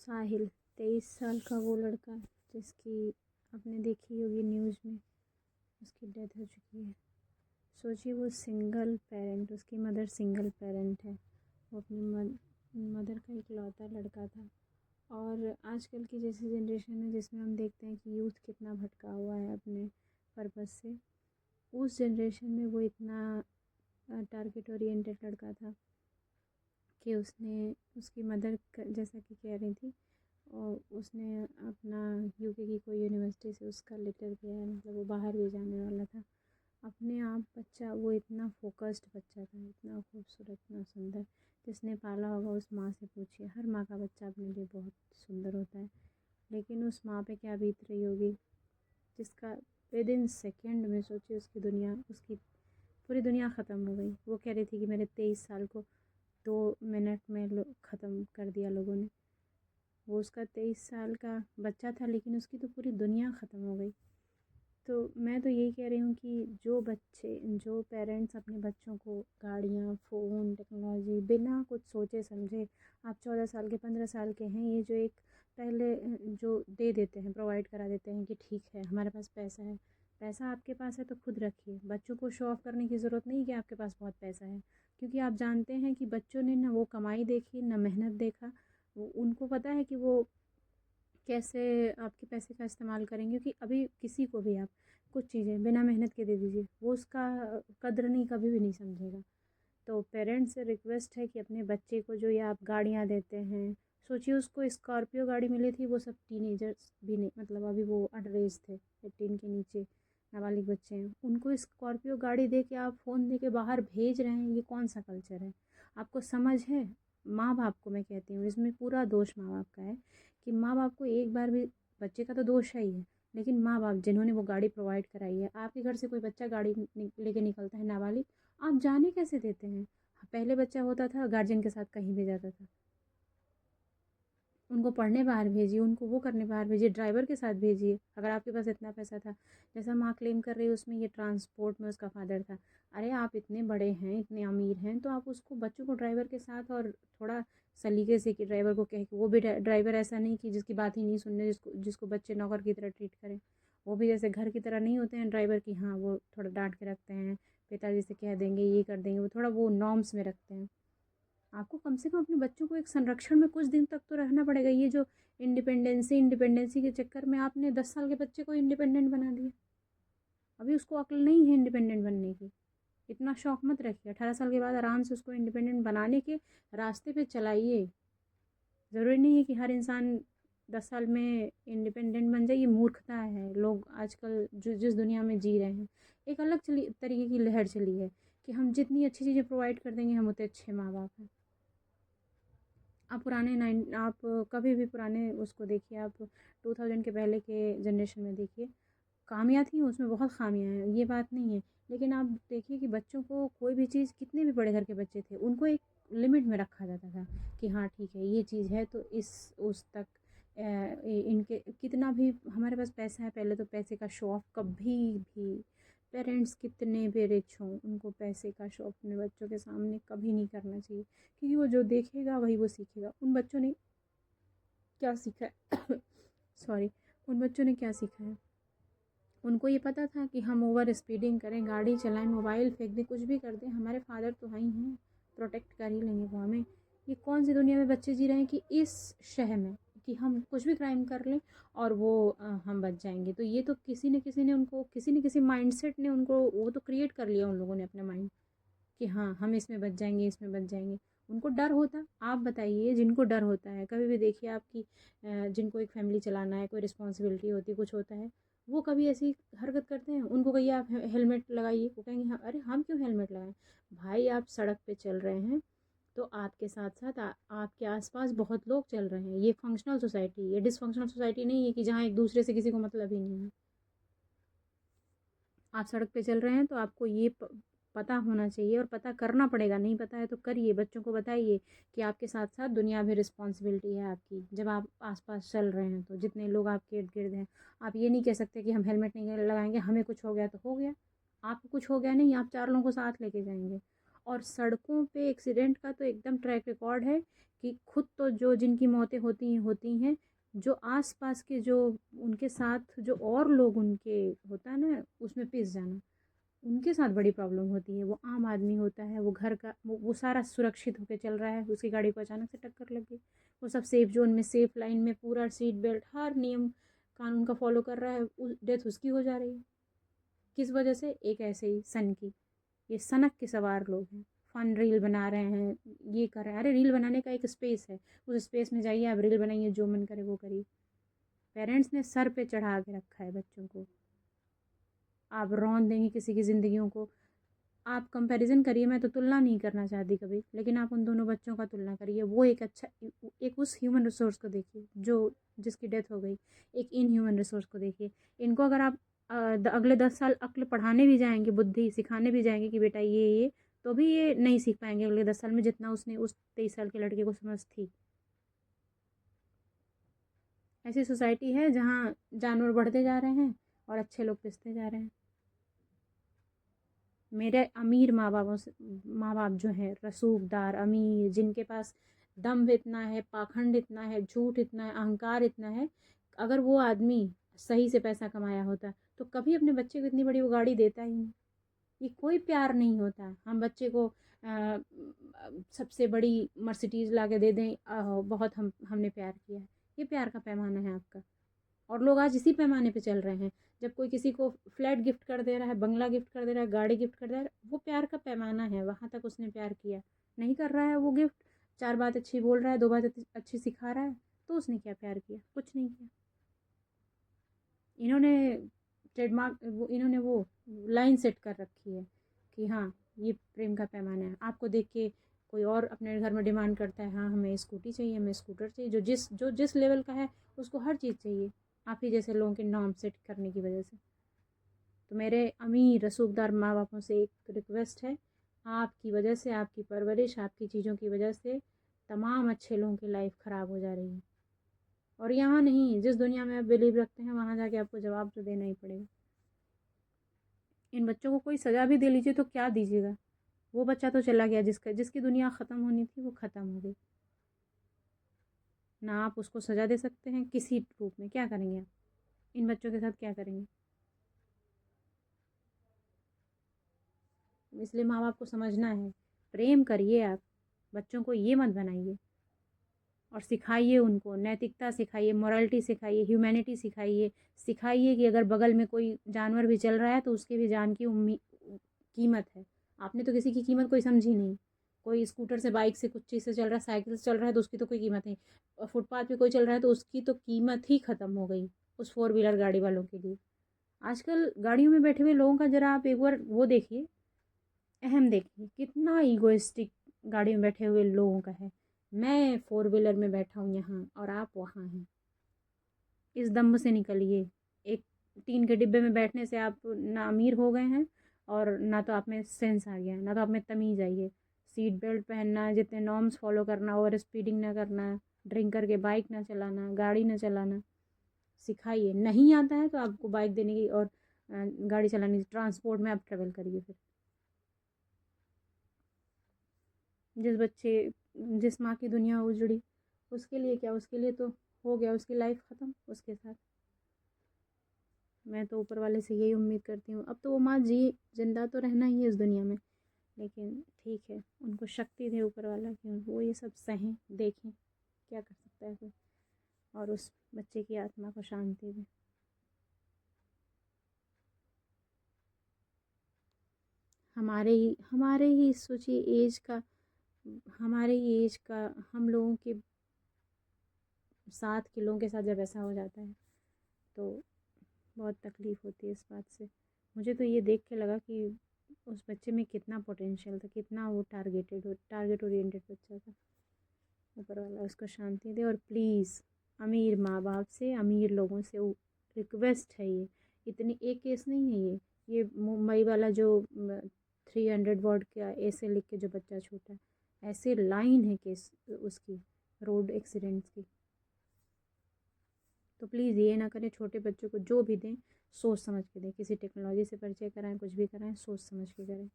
साहिल 23 साल का वो लड़का जिसकी आपने देखी होगी न्यूज़ में, उसकी डेथ हो चुकी है। सोचिए वो सिंगल पेरेंट, उसकी मदर सिंगल पेरेंट है। वो अपनी मदर का इकलौता लड़का था। और आजकल की जैसी जनरेशन है जिसमें हम देखते हैं कि यूथ कितना भटका हुआ है अपने पर्पस से, उस जनरेशन में वो इतना टारगेट ओरिएंटेड लड़का था कि उसने उसकी मदर जैसा कि कह रही थी, और उसने अपना यूके की कोई यूनिवर्सिटी से उसका लेटर गया है, मतलब वो बाहर भी जाने वाला था। अपने आप बच्चा, वो इतना फोकस्ड बच्चा था, इतना खूबसूरत, इतना सुंदर। जिसने पाला होगा उस माँ से पूछिए। हर माँ का बच्चा अपने लिए बहुत सुंदर होता है, लेकिन उस माँ पे क्या बीत रही होगी जिसका विद इन सेकेंड में, सोचिए, उसकी दुनिया, उसकी पूरी दुनिया ख़त्म हो गई। वो कह रही थी कि मेरे 23 साल को 2 मिनट में ख़त्म कर दिया लोगों ने। वो उसका 23 साल का बच्चा था, लेकिन उसकी तो पूरी दुनिया ख़त्म हो गई। तो मैं तो यही कह रही हूँ कि जो पेरेंट्स अपने बच्चों को गाड़ियाँ, फ़ोन, टेक्नोलॉजी बिना कुछ सोचे समझे, आप 14 साल के, 15 साल के हैं, ये जो एक पहले जो दे देते हैं, प्रोवाइड करा देते हैं कि ठीक है हमारे पास पैसा है, पैसा आपके पास है तो खुद रखिए। बच्चों को शो ऑफ़ करने की ज़रूरत नहीं कि आपके पास बहुत पैसा है, क्योंकि आप जानते हैं कि बच्चों ने ना वो कमाई देखी, ना मेहनत देखा। उनको पता है कि वो कैसे आपके पैसे का इस्तेमाल करेंगे, क्योंकि अभी किसी को भी आप कुछ चीज़ें बिना मेहनत के दे दीजिए, वो उसका कद्र नहीं, कभी भी नहीं समझेगा। तो पेरेंट्स से रिक्वेस्ट है कि अपने बच्चे को जो ये आप गाड़ियाँ देते हैं, सोचिए उसको स्कॉर्पियो गाड़ी मिली थी, वो सब टीनेजर्स भी नहीं, मतलब अभी वो अंडर एज थे, 18 के नीचे नाबालिग बच्चे हैं, उनको स्कॉर्पियो गाड़ी दे के आप फ़ोन दे के बाहर भेज रहे हैं। ये कौन सा कल्चर है? आपको समझ है? माँ बाप को मैं कहती हूँ, इसमें पूरा दोष माँ बाप का है कि माँ बाप को एक बार भी, बच्चे का तो दोष है ही है, लेकिन माँ बाप जिन्होंने वो गाड़ी प्रोवाइड कराई है, आपके घर से कोई बच्चा गाड़ी लेके निकलता है नाबालिग, आप जाने कैसे देते हैं? पहले बच्चा होता था गार्जियन के साथ कहीं भी जाता था, उनको पढ़ने बाहर भेजिए, उनको वो करने बाहर भेजिए, ड्राइवर के साथ भेजिए अगर आपके पास इतना पैसा था। जैसा माँ क्लेम कर रही है उसमें ये ट्रांसपोर्ट में उसका फादर था। अरे आप इतने बड़े हैं, इतने अमीर हैं, तो आप उसको, बच्चों को ड्राइवर के साथ, और थोड़ा सलीके से कि ड्राइवर को कह के, वो भी ड्राइवर ऐसा नहीं कि जिसकी बात ही नहीं सुनने, जिसको जिसको बच्चे नौकर की तरह ट्रीट करें। वो भी जैसे घर की तरह नहीं होते हैं ड्राइवर की, हाँ वो थोड़ा डांट के रखते हैं, पिताजी से कह देंगे, ये कर देंगे, वो थोड़ा वो नॉर्म्स में रखते हैं। आपको कम से कम अपने बच्चों को एक संरक्षण में कुछ दिन तक तो रहना पड़ेगा। ये जो इंडिपेंडेंसी के चक्कर में आपने 10 साल के बच्चे को इंडिपेंडेंट बना दिया। अभी उसको अक्ल नहीं है इंडिपेंडेंट बनने की। इतना शौक मत रखिए, 18 साल के बाद आराम से उसको इंडिपेंडेंट बनाने के रास्ते पे चलाइए। ज़रूरी नहीं है कि हर इंसान 10 साल में इंडिपेंडेंट बन जाए, ये मूर्खता है। लोग आजकल जो जिस दुनिया में जी रहे हैं, एक अलग तरीके की लहर चली है कि हम जितनी अच्छी चीज़ें प्रोवाइड कर देंगे, हम उतने अच्छे माँ बाप हैं। आप कभी भी पुराने उसको देखिए, आप 2000 के पहले के जनरेशन में देखिए, खामियाँ थी उसमें, बहुत खामियाँ हैं, ये बात नहीं है। लेकिन आप देखिए कि बच्चों को कोई भी चीज़, कितने भी बड़े घर के बच्चे थे, उनको एक लिमिट में रखा जाता था कि हाँ ठीक है ये चीज़ है तो इस उस तक इनके कितना भी हमारे पास पैसा है, पहले तो पैसे का शो ऑफ कभी भी, पेरेंट्स कितने भी रिच हों, उनको पैसे का शो अपने बच्चों के सामने कभी नहीं करना चाहिए, क्योंकि वो जो देखेगा वही वो सीखेगा। उन बच्चों ने क्या सीखा है सॉरी, उन बच्चों ने क्या सीखा है? उनको ये पता था कि हम ओवर स्पीडिंग करें, गाड़ी चलाएं, मोबाइल फेंक दें, कुछ भी कर दें, हमारे फादर तो हैं ही हैं, प्रोटेक्ट कर ही लेंगे वो हमें। ये कौन सी दुनिया में बच्चे जी रहे हैं कि इस शहर में कि हम कुछ भी क्राइम कर लें और वो हम बच जाएंगे। तो ये तो किसी ने उनको, किसी न किसी माइंडसेट ने उनको वो तो क्रिएट कर लिया उन लोगों ने अपने माइंड कि हाँ हम इसमें बच जाएंगे, इसमें बच जाएंगे। उनको डर होता, आप बताइए, जिनको डर होता है, कभी भी देखिए आपकी जिनको एक फैमिली चलाना है, कोई रिस्पॉन्सिबिलिटी होती, कुछ होता है, वो कभी ऐसी हरकत करते हैं? उनको कहिए आप हेलमेट लगाइए, वो कहेंगे हाँ, अरे हम क्यों हेलमेट लगाएं? भाई आप सड़क पे चल रहे हैं तो आपके साथ साथ आपके आसपास बहुत लोग चल रहे हैं। ये फंक्शनल सोसाइटी, ये डिसफंक्शनल सोसाइटी नहीं है कि जहाँ एक दूसरे से किसी को मतलब ही नहीं है। आप सड़क पे चल रहे हैं तो आपको ये पता होना चाहिए और पता करना पड़ेगा। नहीं पता है तो करिए, बच्चों को बताइए कि आपके साथ साथ दुनिया भी रिस्पॉन्सिबिलिटी है आपकी। जब आप आसपास चल रहे हैं तो जितने लोग आपके इर्द गिर्द हैं, आप ये नहीं कह सकते कि हम हेलमेट नहीं लगाएंगे, हमें कुछ हो गया तो हो गया। आपको कुछ हो गया नहीं, आप 4 लोगों को साथ लेके जाएंगे। और सड़कों पे एक्सीडेंट का तो एकदम ट्रैक रिकॉर्ड है कि खुद तो जो जिनकी मौतें होती हैं, जो आस-पास के जो उनके साथ जो और लोग उनके होता है ना, उसमें पिस जाना, उनके साथ बड़ी प्रॉब्लम होती है। वो आम आदमी होता है, वो घर का वो सारा सुरक्षित होके चल रहा है, उसकी गाड़ी को अचानक से टक्कर लग गई। वो सब सेफ ज़ोन में, सेफ लाइन में, पूरा सीट बेल्ट, हर नियम कानून का फ़ॉलो कर रहा है, डेथ उसकी हो जा रही है। किस वजह से? एक ऐसे ही सन की। ये सनक के सवार लोग हैं, फन रील बना रहे हैं, ये कर रहे हैं। अरे रील बनाने का एक स्पेस है, उस स्पेस में जाइए, आप रील बनाइए, जो मन करे वो करिए। पेरेंट्स ने सर पे चढ़ा के रखा है बच्चों को। आप रौंद देंगे किसी की ज़िंदगियों को। आप कंपैरिजन करिए, मैं तो तुलना नहीं करना चाहती कभी, लेकिन आप उन दोनों बच्चों का तुलना करिए। वो एक अच्छा, एक उस ह्यूमन रिसोर्स को देखिए जो जिसकी डेथ हो गई, एक इन ह्यूमन रिसोर्स को देखिए। इनको अगर आप अगले 10 साल अक्ल पढ़ाने भी जाएंगे, बुद्धि सिखाने भी जाएंगे कि बेटा ये, तो भी ये नहीं सीख पाएंगे अगले 10 साल में, जितना उसने उस 23 साल के लड़के को समझ थी। ऐसी सोसाइटी है जहाँ जानवर बढ़ते जा रहे हैं और अच्छे लोग पिसते जा रहे हैं। मेरे अमीर माँ बाप जो हैं, रसूखदार, अमीर, जिनके पास दम्भ इतना है, पाखंड इतना है, झूठ इतना है, अहंकार इतना है, अगर वो आदमी सही से पैसा कमाया होता तो कभी अपने बच्चे को इतनी बड़ी वो गाड़ी देता ही नहीं। ये कोई प्यार नहीं होता। हम बच्चे को सबसे बड़ी मर्सिडीज़ ला के दे दें, बहुत हमने प्यार किया है। ये प्यार का पैमाना है आपका। और लोग आज इसी पैमाने पे चल रहे हैं। जब कोई किसी को फ्लैट गिफ्ट कर दे रहा है, बंगला गिफ्ट कर दे रहा है, गाड़ी गिफ्ट कर दे रहा है, वो प्यार का पैमाना है, वहाँ तक उसने प्यार किया। नहीं कर रहा है वो गिफ्ट, 4 बात अच्छी बोल रहा है, 2 बात अच्छी सिखा रहा है, तो उसने क्या प्यार किया? कुछ नहीं किया। इन्होंने इन्होंने वो लाइन सेट कर रखी है कि हाँ, ये प्रेम का पैमाना है। आपको देख के कोई और अपने घर में डिमांड करता है, हाँ हमें स्कूटी चाहिए, हमें स्कूटर चाहिए, जो जिस लेवल का है उसको हर चीज़ चाहिए, आप ही जैसे लोगों के नॉर्म सेट करने की वजह से। तो मेरे अमीर रसूखदार माँ बापों से एक रिक्वेस्ट है, आपकी वजह से, आपकी परवरिश, आपकी चीज़ों की वजह से तमाम अच्छे लोगों की लाइफ ख़राब हो जा रही है। और यहाँ नहीं, जिस दुनिया में आप बिलीव रखते हैं, वहाँ जाके आपको जवाब तो देना ही पड़ेगा। इन बच्चों को कोई सज़ा भी दे लीजिए तो क्या दीजिएगा? वो बच्चा तो चला गया, जिसकी दुनिया ख़त्म होनी थी वो ख़त्म हो गई। ना आप उसको सज़ा दे सकते हैं किसी रूप में। क्या करेंगे आप? इन बच्चों के साथ क्या करेंगे? इसलिए माँ बाप को समझना है, प्रेम करिए आप, बच्चों को ये मत बनाइए। और सिखाइए उनको, नैतिकता सिखाइए, मोरालिटी सिखाइए, ह्यूमैनिटी सिखाइए। सिखाइए कि अगर बगल में कोई जानवर भी चल रहा है तो उसकी भी जान की कीमत है। आपने तो किसी की कीमत कोई समझी नहीं। कोई स्कूटर से, बाइक से, कुछ चीज़ से चल रहा है, साइकिल से चल रहा है, तो उसकी तो कोई कीमत नहीं। और फुटपाथ पे कोई चल रहा है तो उसकी तो कीमत ही ख़त्म हो गई उस 4 व्हीलर गाड़ी वालों के लिए। आजकल गाड़ियों में बैठे हुए लोगों का ज़रा आप एक बार वो देखिए, अहम देखिए, कितना ईगोइस्टिक गाड़ी में बैठे हुए लोगों का है। मैं 4 व्हीलर में बैठा हूँ यहाँ और आप वहाँ हैं। इस दम्भ से निकलिए। एक टीन के डिब्बे में बैठने से आप ना अमीर हो गए हैं और ना तो आप में सेंस आ गया है, ना तो आप में तमीज़ आई है। सीट बेल्ट पहनना, जितने नॉर्म्स फॉलो करना, ओवर स्पीडिंग ना करना, ड्रिंक करके बाइक ना चलाना, गाड़ी ना चलाना सिखाइए। नहीं आता है तो आपको बाइक देने की और गाड़ी चलाने की, ट्रांसपोर्ट में आप ट्रेवल करिए। फिर जिस माँ की दुनिया उजड़ी, उसके लिए क्या, उसके लिए तो हो गया, उसकी लाइफ ख़त्म उसके साथ। मैं तो ऊपर वाले से यही उम्मीद करती हूँ। अब तो वो माँ जिंदा तो रहना ही है इस दुनिया में, लेकिन ठीक है, उनको शक्ति दे ऊपर वाला कि वो ये सब सहें, देखें, क्या कर सकता है कोई, और उस बच्चे की आत्मा को शांति दे। हमारे ही सोचिए एज का, हमारे ही एज का, हम लोगों के साथ के लोगों के साथ जब ऐसा हो जाता है तो बहुत तकलीफ़ होती है इस बात से। मुझे तो ये देख के लगा कि उस बच्चे में कितना पोटेंशियल था, कितना वो टारगेट ओरिएंटेड बच्चा था। ऊपर वाला उसको शांति दे। और प्लीज़ अमीर माँ बाप से, अमीर लोगों से रिक्वेस्ट है, ये इतनी एक केस नहीं है, ये मुंबई वाला जो 300 वाट का ऐसे लिख के जो बच्चा छूटा, ऐसे लाइन है केस उसकी, रोड एक्सीडेंट्स की। तो प्लीज़ ये ना करें, छोटे बच्चों को जो भी दें सोच समझ के दें। किसी टेक्नोलॉजी से परिचय कराएं, कुछ भी कराएं, सोच समझ के करें।